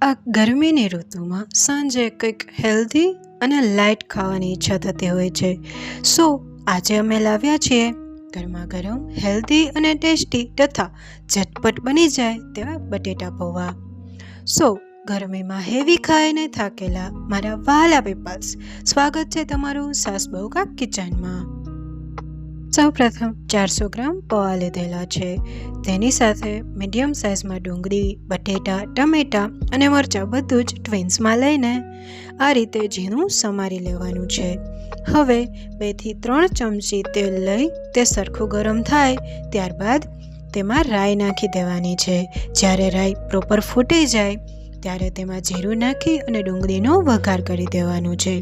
આ ગરમીની ઋતુમાં સાંજે કંઈક હેલ્ધી અને લાઇટ ખાવાની ઈચ્છા થતી હોય છે. સો આજે અમે લાવ્યા છીએ ગરમા ગરમ હેલ્ધી અને ટેસ્ટી તથા ઝટપટ બની જાય તેવા બટેટા પૌવા. સો ગરમીમાં હેવી ખાઈને થાકેલા મારા વહાલા પીપલ્સ, સ્વાગત છે તમારું સાસબહુ કા કિચનમાં. સૌપ્રથમ 400 ગ્રામ પૌવા લીધેલા છે. તેની સાથે મીડિયમ સાઇઝમાં ડુંગળી, બટેટા, ટમેટાં અને મરચાં બધું જ ટ્વિન્સમાં લઈને આ રીતે ઝીણું સમારી લેવાનું છે. હવે 2 થી 3 ચમચી તેલ લઈ તે સરખું ગરમ થાય ત્યારબાદ તેમાં રાઈ નાખી દેવાની છે. જ્યારે રાઈ પ્રોપર ફૂટી જાય ત્યારે તેમાં જીરું નાખી અને ડુંગળીનો વઘાર કરી દેવાનો છે.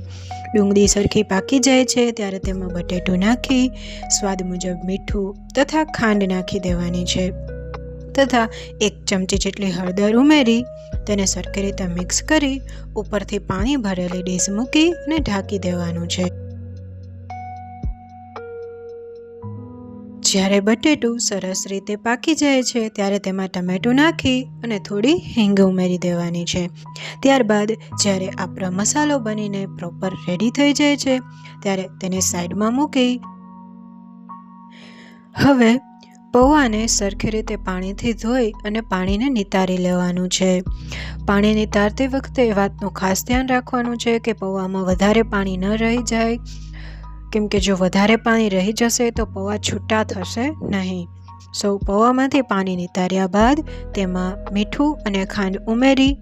ડુંગળી સરખી પાકી જાય છે ત્યારે તેમાં બટેટું નાખી સ્વાદ મુજબ મીઠું તથા ખાંડ નાખી દેવાની છે તથા 1 ચમચી જેટલી હળદર ઉમેરી તેને સરખી રીતે મિક્સ કરી ઉપરથી પાણી ભરેલી ડીશ મૂકી અને ઢાંકી દેવાનું છે. જ્યારે બટેટું સરસ રીતે પાકી જાય છે ત્યારે તેમાં ટમેટું નાખી અને થોડી હિંગ ઉમેરી દેવાની છે. ત્યારબાદ જ્યારે આપણો મસાલો બનીને પ્રોપર રેડી થઈ જાય છે ત્યારે તેને સાઈડમાં મૂકી હવે પૌવાને સરખી રીતે પાણીથી ધોઈ અને પાણીને નિતારી લેવાનું છે. પાણી નિતારતી વખતે એ વાતનું ખાસ ધ્યાન રાખવાનું છે કે પૌવામાં વધારે પાણી ન રહી જાય, કેમ કે જો વધારે પાણી રહી જશે તો પૌવા છૂટા થશે નહીં. સો પૌવામાંથી પાણી નિતાર્યા બાદ તેમાં મીઠું અને ખાંડ ઉમેરી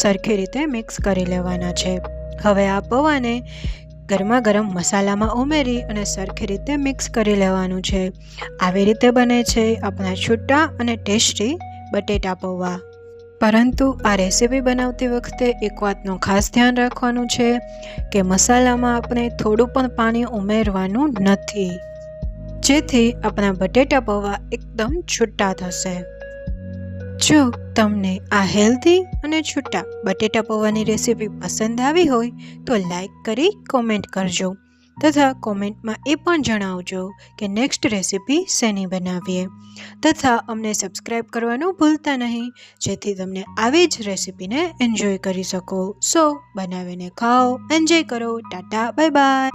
સરખી રીતે મિક્સ કરી લેવાના છે. હવે આ પૌવાને ગરમા ગરમ મસાલામાં ઉમેરી અને સરખી રીતે મિક્સ કરી લેવાનું છે. આવી રીતે બને છે આપણા છૂટા અને ટેસ્ટી બટેટા પૌવા. પરંતુ આ રેસીપી બનાવતી વખતે એક વાતનું ખાસ ધ્યાન રાખવાનું છે કે મસાલામાં આપણે થોડું પણ પાણી ઉમેરવાનું નથી, જેથી આપણા બટેટા પૌવા એકદમ છૂટા થશે. જો તમને આ હેલ્ધી અને છૂટા બટેટા પૌવાની રેસીપી પસંદ આવી હોય તો લાઈક કરી કોમેન્ટ કરજો તથા કોમેન્ટમાં એ પણ જણાવજો કે નેક્સ્ટ રેસીપી શેની બનાવીએ તથા અમને સબસ્ક્રાઈબ કરવાનું ભૂલતા નહીં, જેથી તમને આવી જ રેસીપીને એન્જોય કરી શકો. સો બનાવીને ખાઓ, એન્જોય કરો. Tata, bye bye.